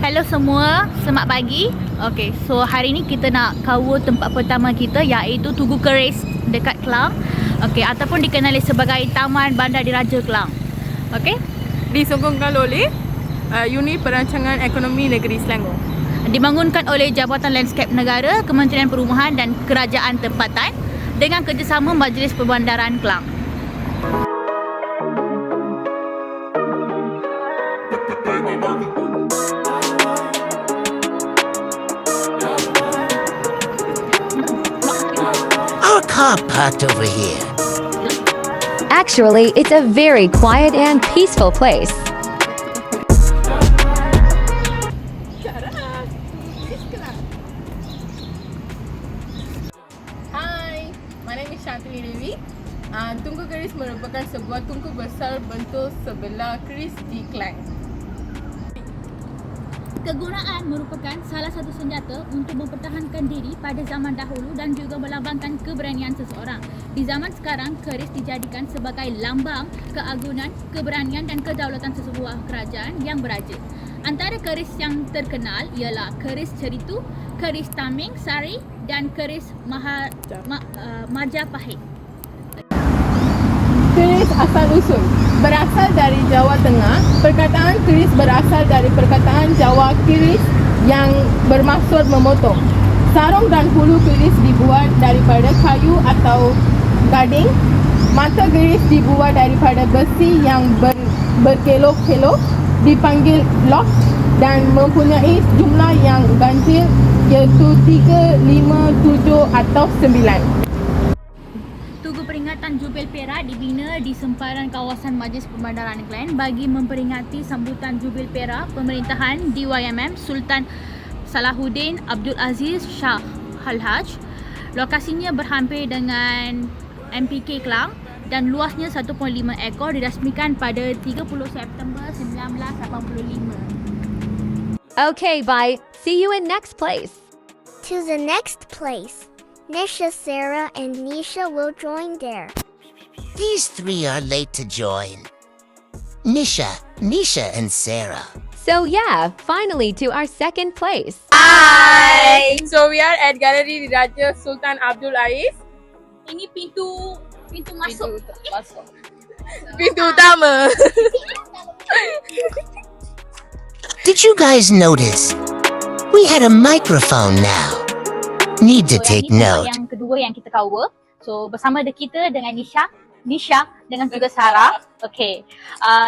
Hello semua, selamat pagi. Okay, so hari ni kita nak cover tempat pertama kita iaitu Tugu Keris dekat Klang. Okay, ataupun dikenali sebagai Taman Bandar Diraja Klang. Okay, disokongkan oleh Unit Perancangan Ekonomi Negeri Selangor. Dibangunkan oleh Jabatan Landscape Negara, Kementerian Perumahan dan Kerajaan Tempatan dengan kerjasama Majlis Perbandaran Klang. Our car parked over here. Actually, it's a very quiet and peaceful place. Hai, my name is Shantini Devi. Tunku Keris merupakan sebuah tungku besar bentuk sebelah keris di Klang. Kegunaan merupakan salah satu senjata untuk mempertahankan diri pada zaman dahulu dan juga melambangkan keberanian seseorang. Di zaman sekarang, keris dijadikan sebagai lambang keagungan, keberanian dan kedaulatan sesebuah kerajaan yang beraja. Antara keris yang terkenal ialah keris Ceritu, keris Taming Sari dan keris Majapahit. Keris asal-usul berasal dari Jawa Tengah. Perkataan keris berasal dari perkataan Jawa keris yang bermaksud memotong. Sarung dan hulu keris dibuat daripada kayu atau gading. Mata keris dibuat daripada besi yang berkelok-kelok dipanggil lock dan mempunyai jumlah yang ganjil iaitu 3, 5, 7 atau 9. Tugu peringatan Jubil Perak dibina di sempadan kawasan Majlis Perbandaran Klang bagi memperingati sambutan Jubil Perak pemerintahan DYMM Sultan Salahuddin Abdul Aziz Shah Al-Haj. Lokasinya berhampir dengan MPK Klang dan luasnya 1.5 ekor, dirasmikan pada 30 September 1985. Okay, bye. See you in next place. To the next place. Nisha, Sarah, and Nisha will join there. These three are late to join. Nisha, and Sarah. So yeah, finally to our second place. Hi! So we are at Gallery Diraja Sultan Abdul Aziz. Ini pintu masuk. Pintu utama. Did you guys notice? We had a microphone now. Need to take note. Yang kedua yang kita cover. So bersama kita dengan Nisha dengan juga Sarah. Okey.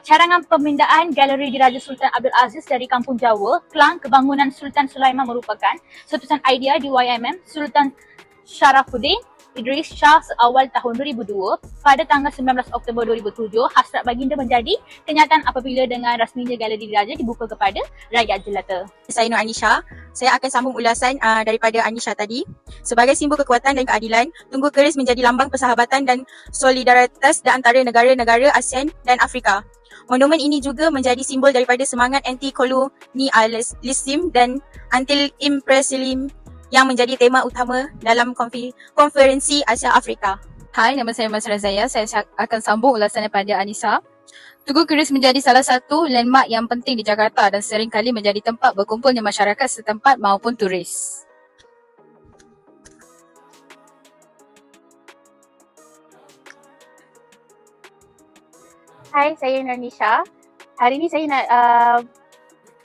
Carangan pemindaan Galeri Diraja Sultan Abdul Aziz dari Kampung Jawa, Klang ke bangunan Sultan Sulaiman merupakan setusan idea DYMM Sultan Sharafuddin Idris Shah seawal tahun 2002. Pada tanggal 19 Oktober 2007, hasrat baginda menjadi kenyataan apabila dengan rasminya Galeri Diraja dibuka kepada rakyat jelata. Saya Nur Anisha. Saya akan sambung ulasan daripada Anisha tadi. Sebagai simbol kekuatan dan keadilan, Tunku Keris menjadi lambang persahabatan dan solidaritas di antara negara-negara ASEAN dan Afrika. Monumen ini juga menjadi simbol daripada semangat anti-kolonialisme dan anti-imperialisme yang menjadi tema utama dalam konferensi Asia Afrika. Hai, nama saya Mas Razaya. Saya akan sambung ulasan daripada Anissa. Tugu Keris menjadi salah satu landmark yang penting di Jakarta dan seringkali menjadi tempat berkumpulnya masyarakat setempat maupun turis. Hai, saya Nanisha. Hari ini saya nak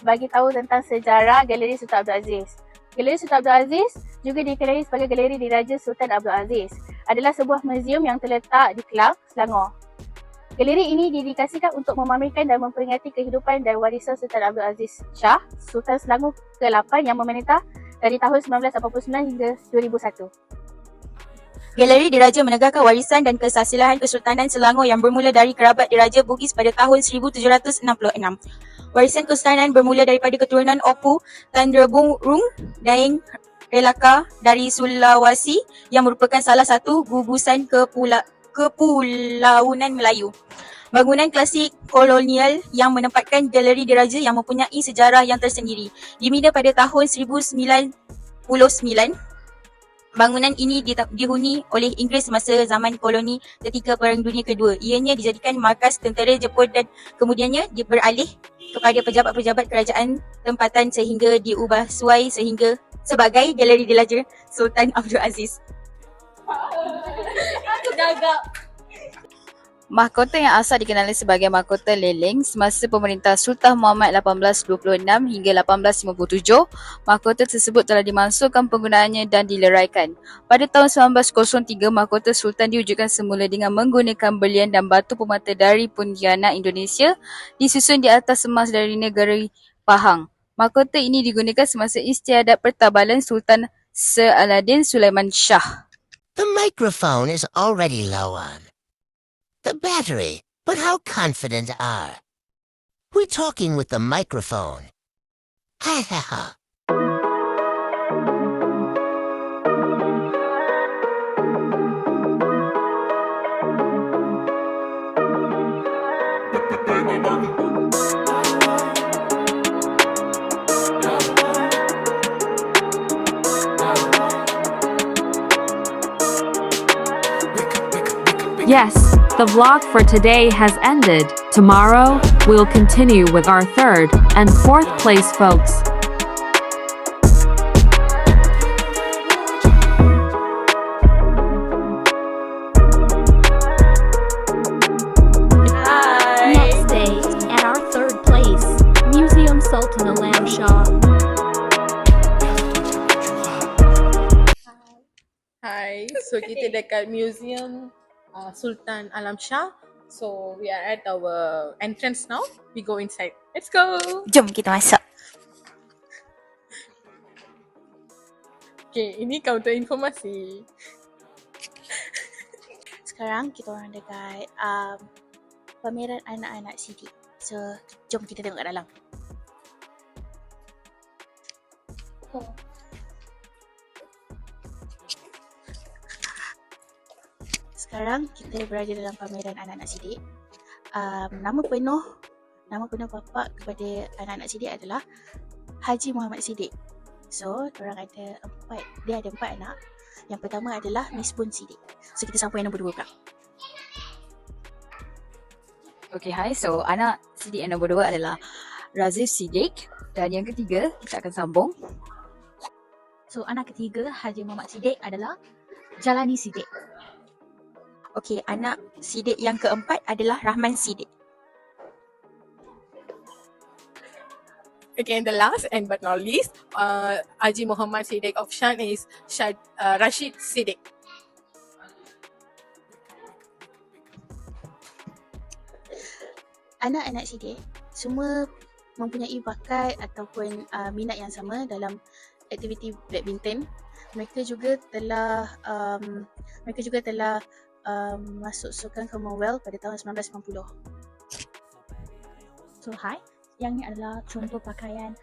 bagi tahu tentang sejarah Galeri Sultan Abdul Aziz. Galeri Sultan Abdul Aziz juga dikenali sebagai Galeri Diraja Sultan Abdul Aziz. Adalah sebuah muzium yang terletak di Klang, Selangor. Galeri ini didedikasikan untuk memamerkan dan memperingati kehidupan dan warisan Sultan Abdul Aziz Shah, Sultan Selangor ke-8 yang memerintah dari tahun 1989 hingga 2001. Galeri Diraja menegarkan warisan dan kesasilahan Kesultanan Selangor yang bermula dari kerabat Diraja Bugis pada tahun 1766. Warisan Kesultanan bermula daripada keturunan Oku Tanderburung Daeng Relaka dari Sulawesi yang merupakan salah satu gugusan kepulauan Melayu. Bangunan klasik kolonial yang menempatkan Galeri Diraja yang mempunyai sejarah yang tersendiri. Dibina pada tahun 1099 Bangunan ini dihuni oleh Inggeris semasa zaman koloni ketika Perang Dunia Kedua. Ianya dijadikan markas tentera Jepun dan kemudiannya beralih kepada pejabat-pejabat kerajaan tempatan sehingga diubah suai sebagai Galeri Diraja Sultan Abdul Aziz. Mahkota yang asal dikenali sebagai Mahkota Leleng semasa pemerintah Sultan Muhammad 1826 hingga 1857, mahkota tersebut telah dimasukkan penggunaannya dan dileraikan. Pada tahun 1903, Mahkota Sultan diwujudkan semula dengan menggunakan belian dan batu permata dari Pontianak, Indonesia, disusun di atas emas dari negeri Pahang. Mahkota ini digunakan semasa istiadat pertabalan Sultan Sir Aladdin Sulaiman Shah. The microphone is already low on the battery, but how confident are we talking with the microphone? Ha ha ha. Yes, the vlog for today has ended. Tomorrow, we'll continue with our third and fourth place, folks. Next day, at our third place, Museum Sultan Alam Shah. Hai, so kita dekat Museum Sultan Alam Shah. So we are at our entrance now. We go inside. Let's go. Jom kita masuk. Okay, ini kaunter informasi. Sekarang kita orang dekat pameran anak-anak CD. So, jom kita tengok kat dalam. Sekarang kita berada dalam pameran anak-anak CD. Nama penuh bapa kepada anak-anak CD adalah Haji Muhammad Siddiq. So, dia ada empat anak. Yang pertama adalah Miss Bun Siddiq. So, kita sampai yang nombor 2 pula. Okay, hai. So, anak Siddiq yang nombor 2 adalah Razif Siddiq. Dan yang ketiga, kita akan sambung. So anak ketiga Haji Muhammad Siddiq adalah Jalani Siddiq. Okay, anak Siddiq yang keempat adalah Rahman Siddiq. Again, the last and but not least, Haji Muhammad Siddiq of Shan is Rashid Siddiq. Anak-anak Siddiq semua mempunyai bakat ataupun minat yang sama dalam aktiviti badminton. Mereka juga telah masuk sukan Commonwealth pada tahun 1990. So hi, yang ni adalah contoh pakaian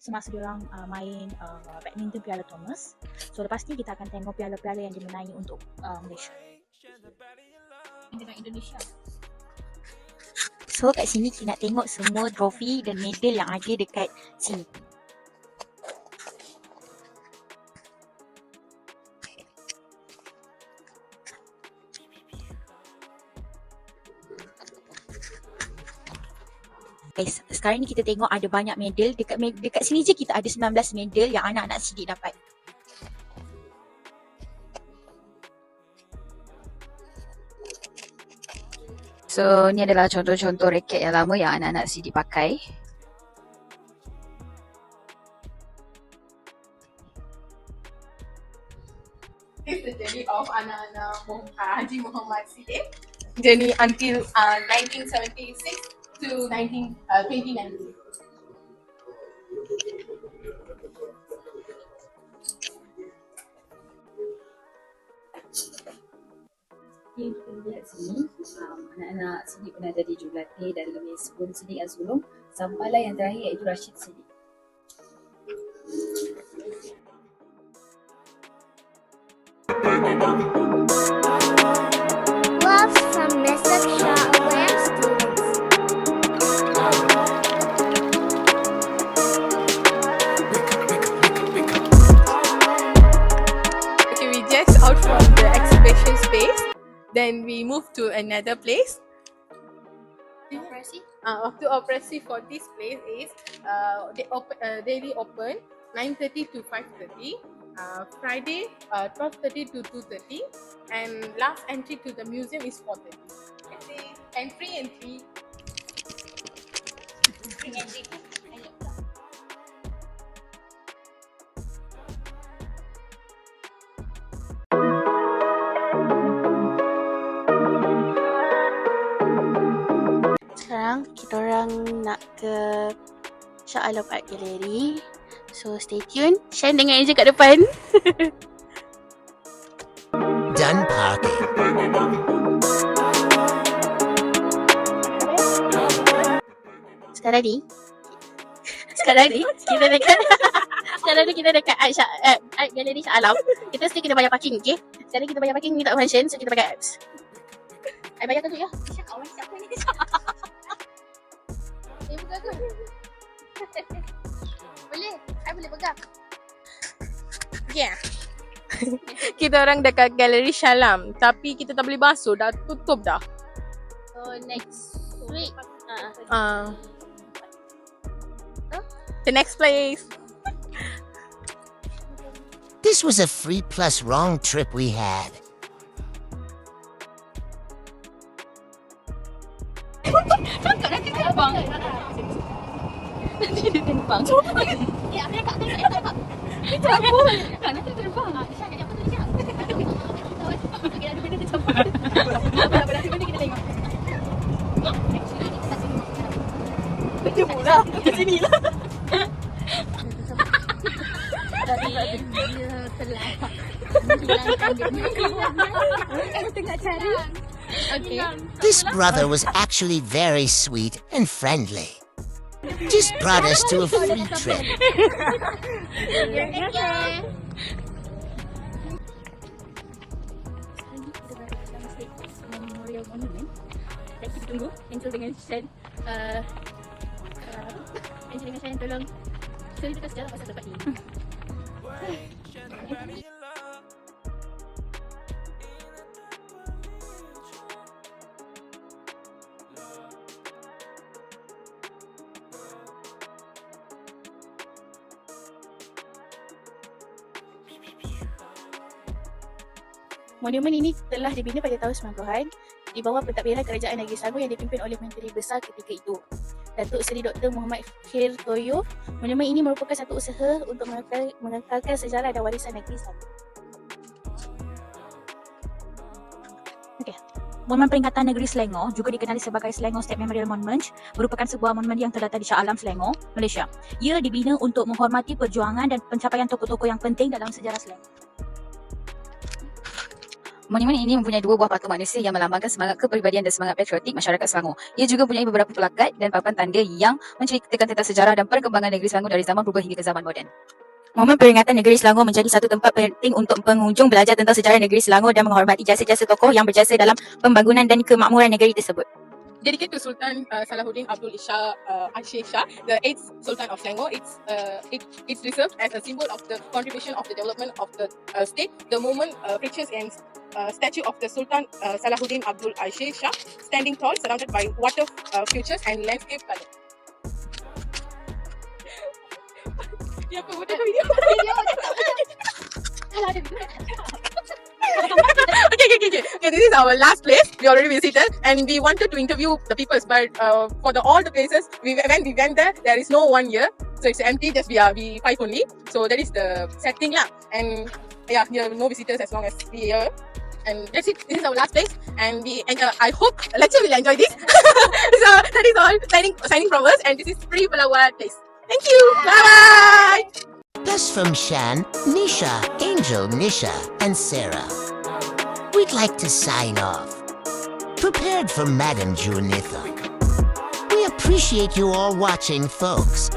semasa diorang main badminton Piala Thomas. So lepas ni kita akan tengok piala-piala yang dimenangi untuk Malaysia. Dengan Indonesia. So kat sini kita nak tengok semua trofi dan medal yang ada dekat sini. Guys, sekarang ni kita tengok ada banyak medal. Dekat sini je kita ada 19 medal yang anak-anak Siddiq dapat. So, ni adalah contoh-contoh raket yang lama yang anak-anak Siddiq pakai. It's the journey of anak-anak Haji Muhammad Siddiq. Journey until 1976 to 2019. Okay, kita lihat sini, anak-anak Siddiq pernah jadi jurulatih dari Miss Bun Siddiq Azulum sampailah yang terakhir iaitu Rashid Siddiq. Love from Mrs. Shah Alam students. to another place. Operasi. Waktu operasi for this place is daily open 9:30 to 5:30. Friday 12:30 to 2:30, and last entry to the museum is 4:30. And free entry. Sekarang kita orang nak ke Shah Alam Art Gallery. So stay tune. Shan dengan Angel kat depan. Done parking. Sekarang ni kita dekat sekarang ni kita dekat Art Gallery Shah Alam. Kita still kena bayar parking, okey? Sekarang kita bayar parking ni tak function, so kita pakai apps. I bayar dulu ya. Kawan siapa ni? Buka ke? Boleh? I boleh pegang. Yeah. Kita orang dekat Galeri Shah Alam, tapi kita tak boleh masuk, dah tutup dah. So next week. The next place. This was a free plus wrong trip we had. Nanti terbang. Nanti dia terbang. Ya, aku nak kat. Itu apa? Nanti terbang. Isha nak apa tu Isha? Okey, ada benda tercapai. Apa ada benda kita tengok. Betul pula. Kat sini lah. Dia telah hilangkan dia. Tengah cari. Okay. This brother was actually very sweet and friendly. Just brought us to a free trip. Memorial Monument. Dan kita tunggu Angel dengan Shan. Angel dengan Shan tolong ceritakan sejarah pasal tempat ini. Monumen ini telah dibina pada tahun 90-an di bawah pentadbiran Kerajaan Negeri Selangor yang dipimpin oleh Menteri Besar ketika itu, Datuk Seri Dr. Muhammad Khair Toyo. Monumen ini merupakan satu usaha untuk mengekalkan sejarah dan warisan negeri Selangor. Okey. Monumen Peringatan Negeri Selangor, juga dikenali sebagai Selangor State Memorial Monument, merupakan sebuah monumen yang terletak di Shah Alam, Selangor, Malaysia. Ia dibina untuk menghormati perjuangan dan pencapaian tokoh-tokoh yang penting dalam sejarah Selangor. Monumen ini mempunyai dua buah patung manusia yang melambangkan semangat kepribadian dan semangat patriotik masyarakat Selangor. Ia juga mempunyai beberapa pelakat dan papan tanda yang menceritakan tentang sejarah dan perkembangan negeri Selangor dari zaman purba hingga ke zaman moden. Momen Peringatan Negeri Selangor menjadi satu tempat penting untuk pengunjung belajar tentang sejarah negeri Selangor dan menghormati jasa-jasa tokoh yang berjasa dalam pembangunan dan kemakmuran negeri tersebut. Dedicated to Sultan Salahuddin Abdul Aziz Shah, the 8th Sultan of Selangor. It's reserved as a symbol of the contribution of the development of the state. The moment features a statue of the Sultan Salahuddin Abdul Aziz Shah standing tall, surrounded by water features and landscape color. Dia apa buat video? Okay, this is our last place. We already visited, and we wanted to interview the people, but for all the places when we went there is no one here, so it's empty. Just we five only. So that is the setting lah. And yeah, there are no visitors as long as we are here. And that's it. This is our last place, and I hope lecture will enjoy this. So that is all. Signing from us, and this is Free Pelawat place. Thank you. Bye bye. Plus from Shan, Nisha, Angel, Nisha, and Sarah. We'd like to sign off. Prepared for Madam Junitha. We appreciate you all watching, folks.